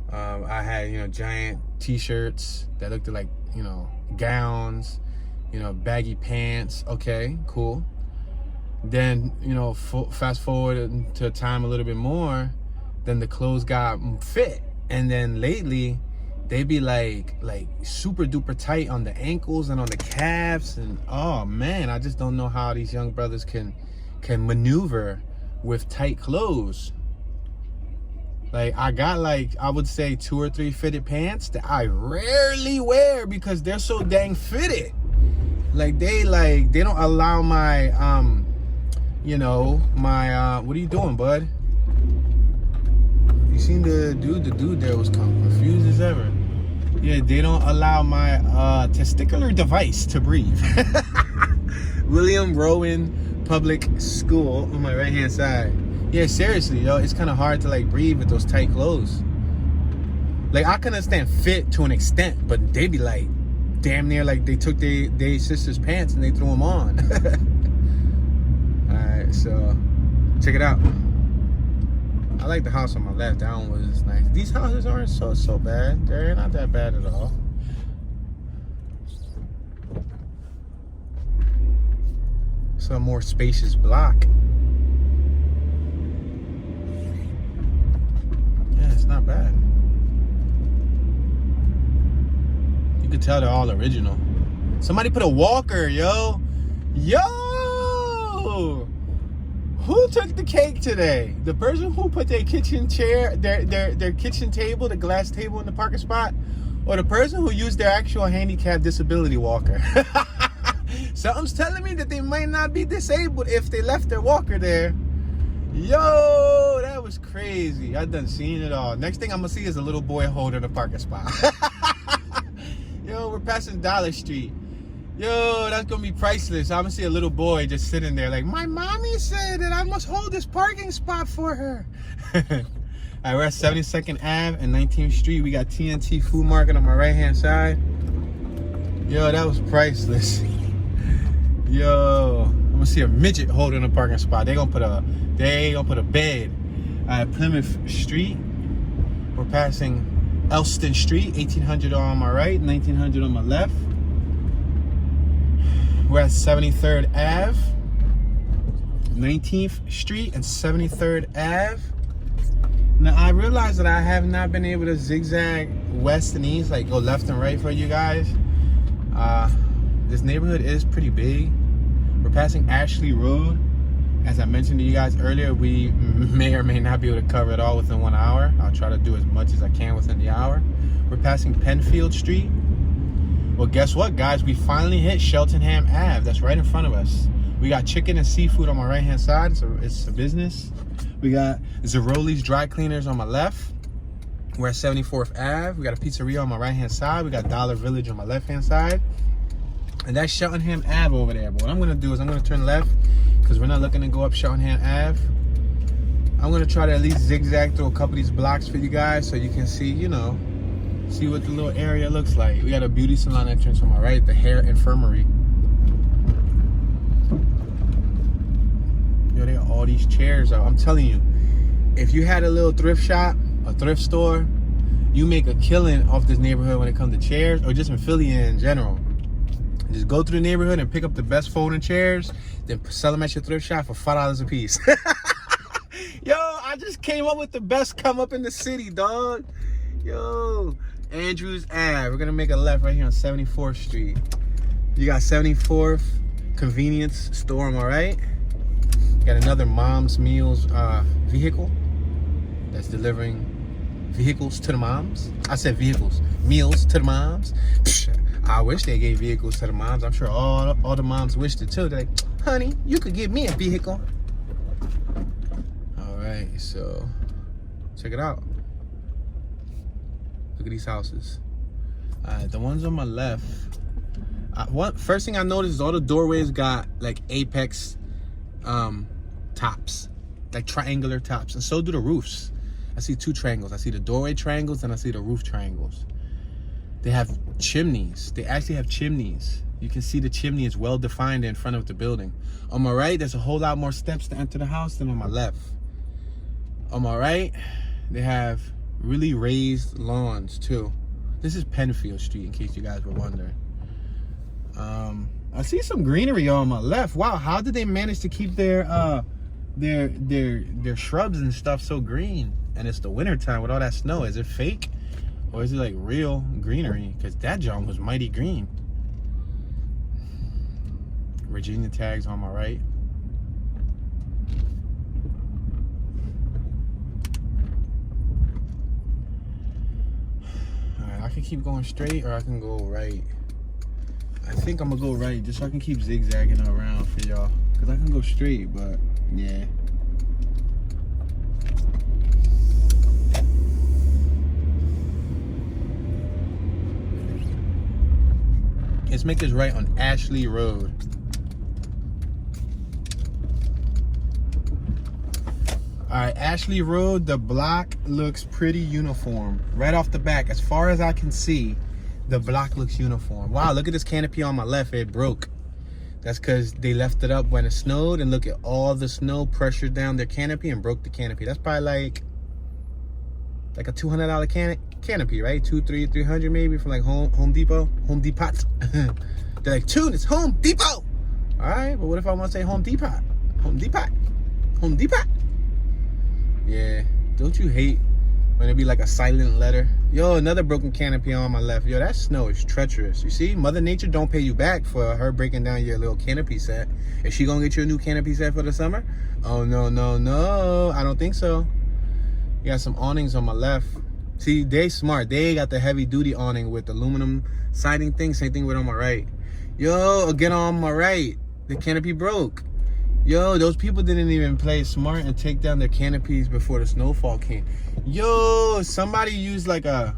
I had, you know, giant t-shirts that looked like, you know, gowns, you know, baggy pants. Okay, cool. Then, you know, fast forward to time a little bit more, then the clothes got fit. And then lately, they be like super duper tight on the ankles and on the calves. And oh man, I just don't know how these young brothers can maneuver with tight clothes. Like, I got like, I would say 2 or 3 fitted pants that I rarely wear because they're so dang fitted. Like they don't allow my you know, my what are you doing, bud? You seen the dude there was confused as ever. Yeah, they don't allow my testicular device to breathe. William Rowan Public School on my right hand side. Yeah, seriously, yo, it's kind of hard to like breathe with those tight clothes. Like, I can understand fit to an extent, but they be like damn near like they took their sister's pants and they threw them on. Alright, so check it out. I like the house on my left. That one was nice. These houses aren't so bad. They're not that bad at all. It's a more spacious block. Yeah, it's not bad. You can tell they're all original. Somebody put a walker, yo. Yo! Who took the cake today? The person who put their kitchen chair, their kitchen table, the glass table in the parking spot, or the person who used their actual handicap disability walker? Something's telling me that they might not be disabled if they left their walker there. Yo, that was crazy. I done seen it all. Next thing I'm gonna see is a little boy holding a parking spot. Yo, we're passing Dollar Street. Yo, that's gonna be priceless. I'm gonna see a little boy just sitting there like, my mommy said that I must hold this parking spot for her. Alright, we're at 72nd Ave and 19th Street. We got TNT Food Market on my right hand side. Yo, that was priceless. Yo, I'm gonna see a midget holding a parking spot. They gonna put a bed. Plymouth Street. We're passing Elston Street, 1800 on my right, 1900 on my left. We're at 73rd Ave, 19th Street and 73rd Ave. Now, I realize that I have not been able to zigzag west and east, like go left and right for you guys. This neighborhood is pretty big. We're passing Ashley Road. As I mentioned to you guys earlier, we may or may not be able to cover it all within 1 hour. I'll try to do as much as I can within the hour. We're passing Penfield Street. Well, guess what, guys? We finally hit Shelton Ham Ave. That's right in front of us. We got chicken and seafood on my right-hand side. It's a business. We got Zeroli's Dry Cleaners on my left. We're at 74th Ave. We got a pizzeria on my right-hand side. We got Dollar Village on my left-hand side. And that's Shelton Ham Ave over there. But what I'm going to do is I'm going to turn left because we're not looking to go up Shelton Ham Ave. I'm going to try to at least zigzag through a couple of these blocks for you guys so you can see, you know, see what the little area looks like. We got a beauty salon entrance on my right, the hair infirmary. Yo, they got all these chairs out. I'm telling you, if you had a little thrift shop, a thrift store, you make a killing off this neighborhood when it comes to chairs, or just in Philly in general. Just go through the neighborhood and pick up the best folding chairs, then sell them at your thrift shop for $5 a piece. Yo, I just came up with the best come up in the city, dog. Yo, Andrews Ave. We're gonna make a left right here on 74th Street. You got 74th convenience store, am I right? Got another Mom's Meals vehicle that's delivering vehicles to the moms. I said vehicles, meals to the moms. Psh, I wish they gave vehicles to the moms. I'm sure all the moms wished it too. They're like, honey, you could give me a vehicle. All right, so check it out. Look at these houses. The ones on my left. First thing I noticed is all the doorways got like apex tops, like triangular tops, and so do the roofs. I see two triangles. I see the doorway triangles and I see the roof triangles. They have chimneys. They actually have chimneys. You can see the chimney is well defined in front of the building. On my right, there's a whole lot more steps to enter the house than on my left. On my right, they have really raised lawns too. This is Penfield Street, in case you guys were wondering. I see some greenery on my left. Wow, how did they manage to keep their shrubs and stuff so green? And it's the winter time with all that snow. Is it fake, or is it like real greenery? Because that junk was mighty green. Virginia tags on my right. All right, I can keep going straight, or I can go right. I think I'm gonna go right, just so I can keep zigzagging around for y'all. Cause I can go straight, but yeah. Let's make this right on Ashley Road. All right, Ashley Road, the block looks pretty uniform. Right off the back, as far as I can see, the block looks uniform. Wow, look at this canopy on my left, it broke. That's because they left it up when it snowed, and look at all the snow pressured down their canopy and broke the canopy. That's probably like a $200 canopy, right? $300 maybe from like Home Depot. They're like, dude, it's Home Depot. All right, but what if I want to say Home Depot? Home Depot. Yeah, don't you hate when it be like a silent letter? Yo, another broken canopy on my left. Yo, that snow is treacherous. You see, Mother Nature don't pay you back for her breaking down your little canopy set. Is she gonna get you a new canopy set for the summer? Oh, no, I don't think so. You got some awnings on my left. See, they smart. They got the heavy duty awning with aluminum siding thing. Same thing with on my right. Yo, again on my right, the canopy broke. Yo, those people didn't even play smart and take down their canopies before the snowfall came. Yo, somebody used like a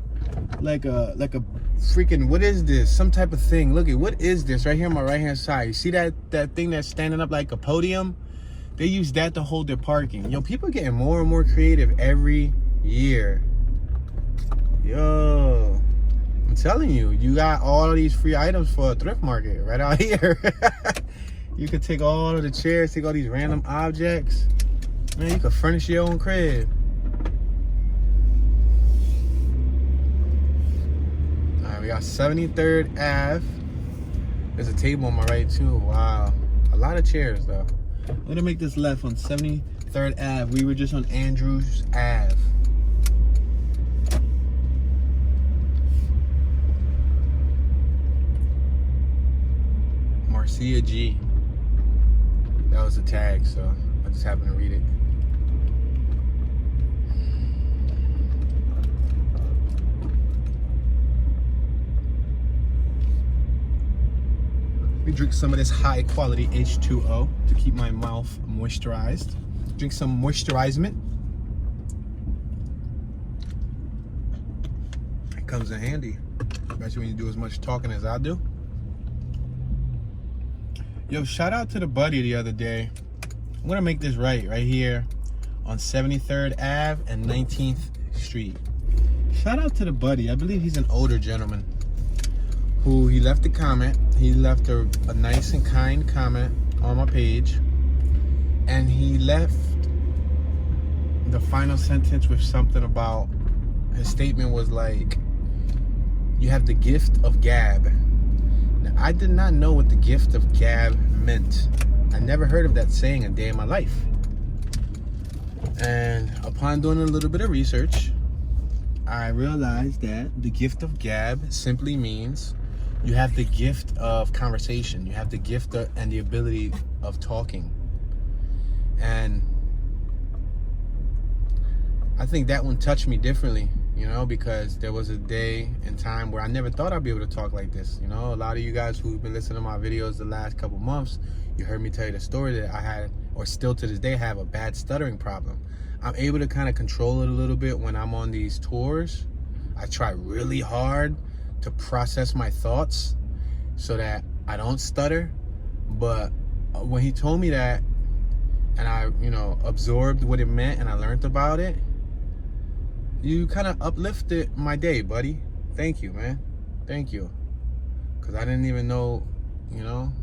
freaking, what is this? Some type of thing. Look at, what is this right here on my right hand side? You see that thing that's standing up like a podium? They use that to hold their parking. Yo, people are getting more and more creative every year. Yo, I'm telling you, you got all of these free items for a thrift market right out here. You could take all of the chairs, take all these random objects. Man, you could furnish your own crib. All right, we got 73rd Ave. There's a table on my right too. Wow, a lot of chairs though. I'm gonna make this left on 73rd Ave. We were just on Andrews Ave. Marcia G. That was a tag, so I just happened to read it. Let me drink some of this high quality H2O to keep my mouth moisturized. Drink some moisturizement. It comes in handy, especially when you do as much talking as I do. Yo, shout out to the buddy the other day. I'm gonna make this right here on 73rd Ave and 19th Street. Shout out to the buddy. I believe he's an older gentleman who he left a comment. He left a nice and kind comment on my page, and he left the final sentence with something about, his statement was like, you have the gift of gab. Now, I did not know what the gift of gab meant. I never heard of that saying a day in my life. And upon doing a little bit of research, I realized that the gift of gab simply means you have the gift of conversation. You have the gift of, and the ability of talking. And I think that one touched me differently, you know, because there was a day and time where I never thought I'd be able to talk like this. You know, a lot of you guys who've been listening to my videos the last couple months, you heard me tell you the story that I had, or still to this day have, a bad stuttering problem. I'm able to kind of control it a little bit when I'm on these tours. I try really hard to process my thoughts so that I don't stutter. But when he told me that, and I, you know, absorbed what it meant and I learned about it, you kind of uplifted my day, buddy. Thank you, man. Thank you. Because I didn't even know, you know,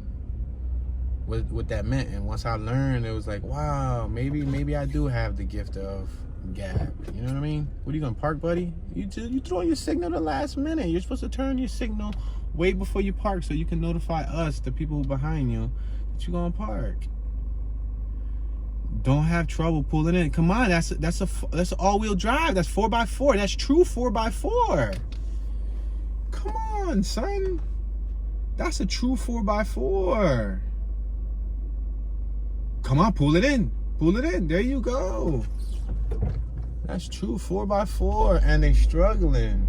what that meant. And once I learned, it was like, wow, maybe I do have the gift of gab. You know what I mean? What are you gonna park, buddy? You throw your signal the last minute. You're supposed to turn your signal way before you park so you can notify us, the people behind you, that you're gonna park. Don't have trouble pulling in. Come on, that's an all-wheel drive. That's 4x4. That's true 4x4. Come on, son. That's a true 4x4. Come on, pull it in. Pull it in. There you go. That's true 4x4, and they struggling.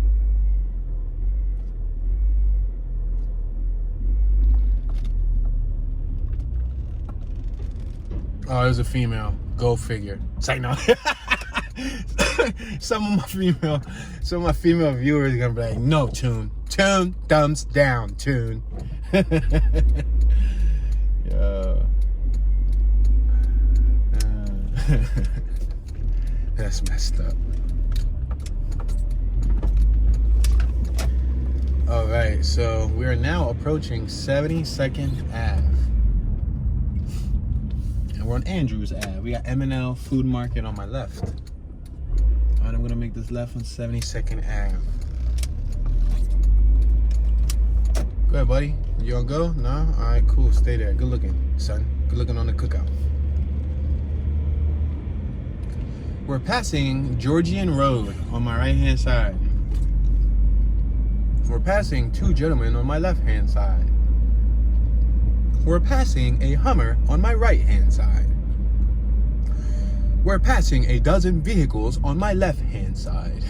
Oh, there's a female. Go figure. It's like, no. some of my female viewers are gonna be like, no, Tune, thumbs down, Tune. Yeah. That's messed up. All right, so we are now approaching 72nd Ave. We're on Andrews Ave. We got M&L Food Market on my left. All right, I'm gonna make this left on 72nd Ave. Go ahead, buddy. You gonna go? No? All right, cool. Stay there. Good looking, son. Good looking on the cookout. We're passing Georgian Road on my right-hand side. We're passing two gentlemen on my left-hand side. We're passing a Hummer on my right-hand side. We're passing a dozen vehicles on my left-hand side.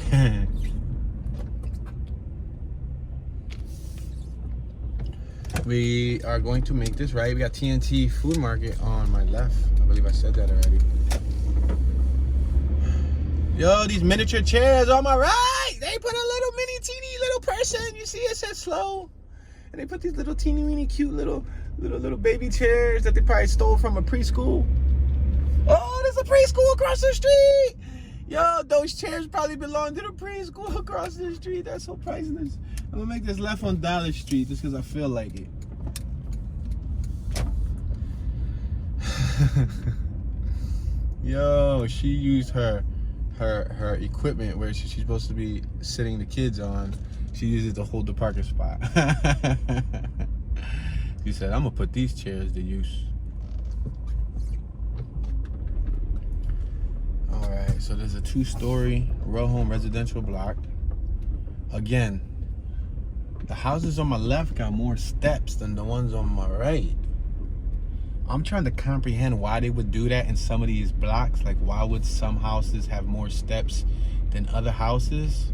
We are going to make this right. We got TNT Food Market on my left. I believe I said that already. Yo, these miniature chairs on my right. They put a little mini teeny little person. You see it says slow. And they put these little teeny weeny cute little baby chairs that they probably stole from a preschool. Oh, there's a preschool across the street. Yo, those chairs probably belong to the preschool across the street. That's so priceless. I'm gonna make this left on Dollar Street just because I feel like it. Yo, she used her equipment where she's supposed to be sitting the kids on. She uses to hold the parking spot. She said, I'm gonna put these chairs to use. All right, so there's a 2-story row home residential block. Again, the houses on my left got more steps than the ones on my right. I'm trying to comprehend why they would do that in some of these blocks. Like, why would some houses have more steps than other houses?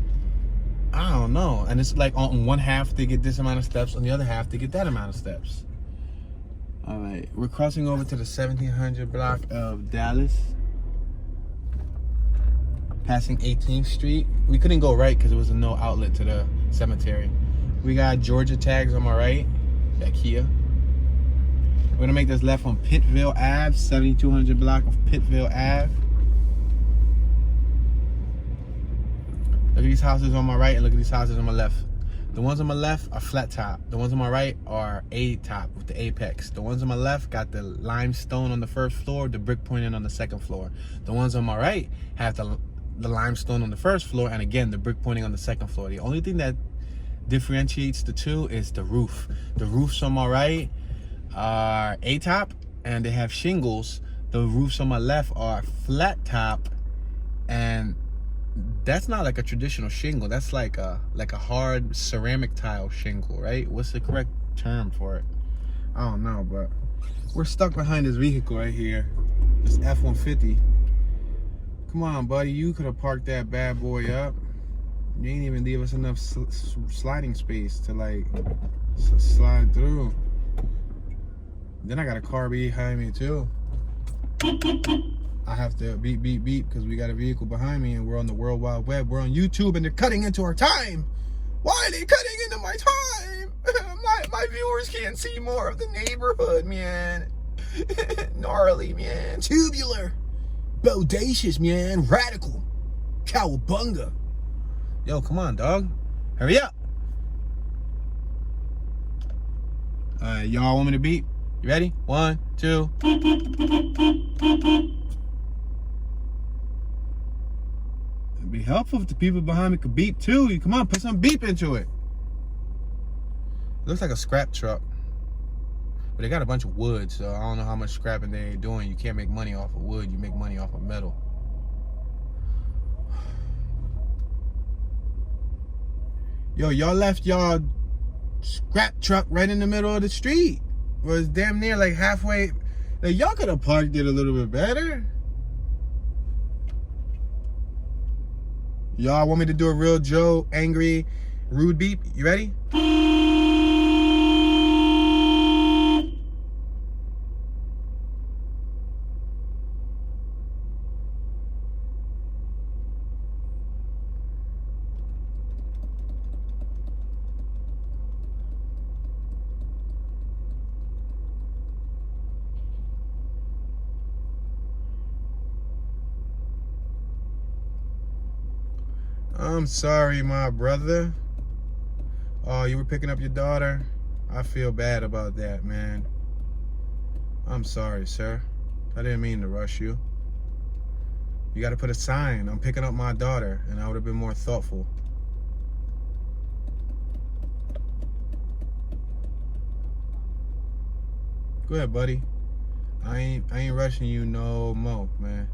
I don't know. And it's like on one half they get this amount of steps, on the other half they get that amount of steps. All right, we're crossing over to the 1700 block of Dallas. Passing 18th Street. We couldn't go right because there was no outlet to the cemetery. We got Georgia tags on my right, that Kia. We're gonna make this left on Pittville Ave, 7200 block of Pittville Ave. Look at these houses on my right and look at these houses on my left. The ones on my left are flat top. The ones on my right are A top with the apex. The ones on my left got the limestone on the first floor, the brick pointing on the second floor. The ones on my right have the limestone on the first floor, and again, the brick pointing on the second floor. The only thing that differentiates the two is the roof. The roofs on my right are A top, and they have shingles. The roofs on my left are flat top, and that's not like a traditional shingle. That's like a hard ceramic tile shingle, right? What's the correct term for it? I don't know, but we're stuck behind this vehicle right here, this F-150. Come on, buddy, you could have parked that bad boy up. You ain't even leave us enough sliding space to like slide through. Then I got a car behind me too. I have to beep, beep, beep because we got a vehicle behind me and we're on the World Wide Web. We're on YouTube and they're cutting into our time. Why are they cutting into my time? my viewers can't see more of the neighborhood, man. Gnarly, man. Tubular. Bodacious, man. Radical. Cowabunga. Yo, come on, dog. Hurry up. Alright, y'all want me to beep? You ready? 1, 2. It'd be helpful if the people behind me could beep too. You come on, put some beep into it. It looks like a scrap truck. But they got a bunch of wood, so I don't know how much scrapping they're doing. You can't make money off of wood, you make money off of metal. Yo, y'all left y'all scrap truck right in the middle of the street. Was damn near like halfway. Like, y'all could have parked it a little bit better. Y'all want me to do a real Joe angry rude beep? You ready? I'm sorry, my brother. Oh, you were picking up your daughter? I feel bad about that, man. I'm sorry, sir. I didn't mean to rush you. You got to put a sign, I'm picking up my daughter, and I would have been more thoughtful. Go ahead, buddy. I ain't rushing you no more, man.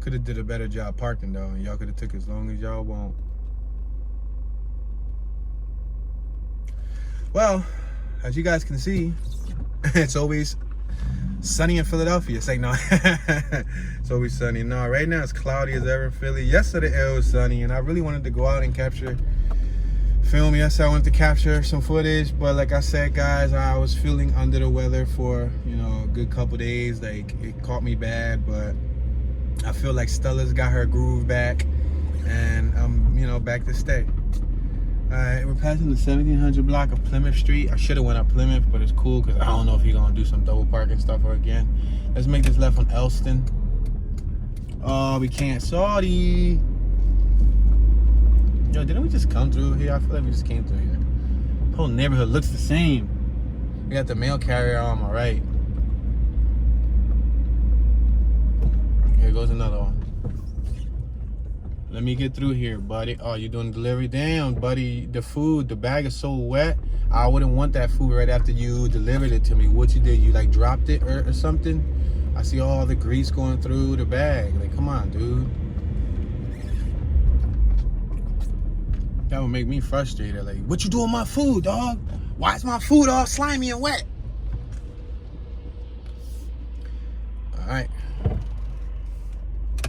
Could have did a better job parking though, and y'all could have took as long as y'all want. Well, as you guys can see, it's always sunny in Philadelphia. Say no. It's always sunny. No, right now it's cloudy as ever in Philly. Yesterday it was sunny, and I really wanted to go out and film. Yes, I wanted to capture some footage, but like I said, guys, I was feeling under the weather for, you know, a good couple days. Like, it caught me bad, but I feel like Stella's got her groove back, and I'm, you know, back to stay. Alright, we're passing the 1700 block of Plymouth Street. I should have went up Plymouth, but it's cool because I don't know if he's gonna do some double parking stuff again. Let's make this left on Elston. Oh, we can't. Sorry. Yo, didn't we just come through here? I feel like we just came through here. The whole neighborhood looks the same. We got the mail carrier on my right. Here goes another one. Let me get through here, buddy. Oh, you doing delivery? Damn, buddy. The food, the bag is so wet. I wouldn't want that food right after you delivered it to me. What you did? You like dropped it or something? I see all the grease going through the bag. Like, come on, dude. That would make me frustrated. Like, what you doing with my food, dog? Why is my food all slimy and wet? All right.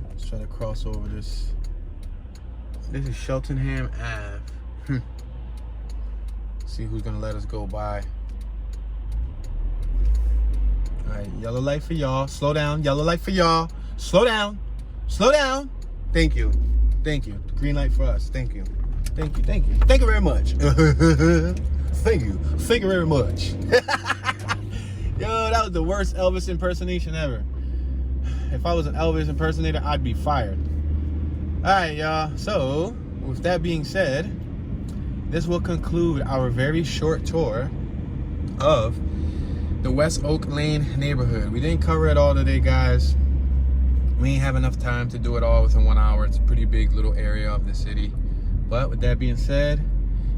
Let's try to cross over this. This is Shelton Ham Ave. See who's gonna let us go by. All right, yellow light for y'all. Slow down. Yellow light for y'all. Slow down. Slow down. Thank you. Thank you. Green light for us. Thank you. Thank you. Thank you. Thank you very much. Thank you. Thank you very much. Yo, that was the worst Elvis impersonation ever. If I was an Elvis impersonator, I'd be fired. All right, y'all. So, with that being said, this will conclude our very short tour of the West Oak Lane neighborhood. We didn't cover it all today, guys. We ain't have enough time to do it all within 1 hour. It's a pretty big little area of the city. But with that being said,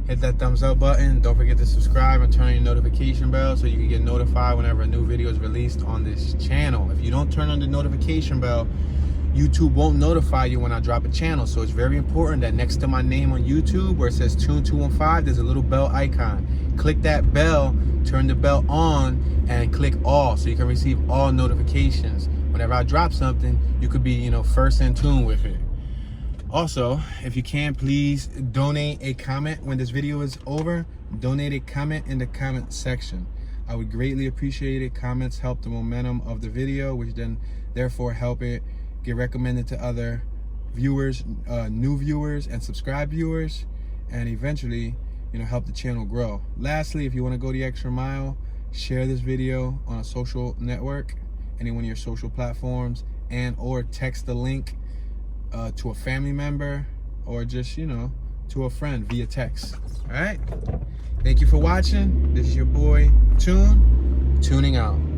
hit that thumbs up button. Don't forget to subscribe and turn on your notification bell so you can get notified whenever a new video is released on this channel. If you don't turn on the notification bell, YouTube won't notify you when I drop a channel. So it's very important that next to my name on YouTube where it says Tune 215, there's a little bell icon. Click that bell, turn the bell on, and click all so you can receive all notifications. Whenever I drop something, you could be, you know, first in tune with it. Also, if you can, please donate a comment when this video is over. Donate a comment in the comment section. I would greatly appreciate it. Comments help the momentum of the video, which then therefore help it get recommended to other viewers, new viewers and subscribed viewers, and eventually, you know, help the channel grow. Lastly, if you want to go the extra mile, share this video on a social network, any one of your social platforms, and or text the link to a family member or just, you know, to a friend via text. All right, thank you for watching. This is your boy Tuning out.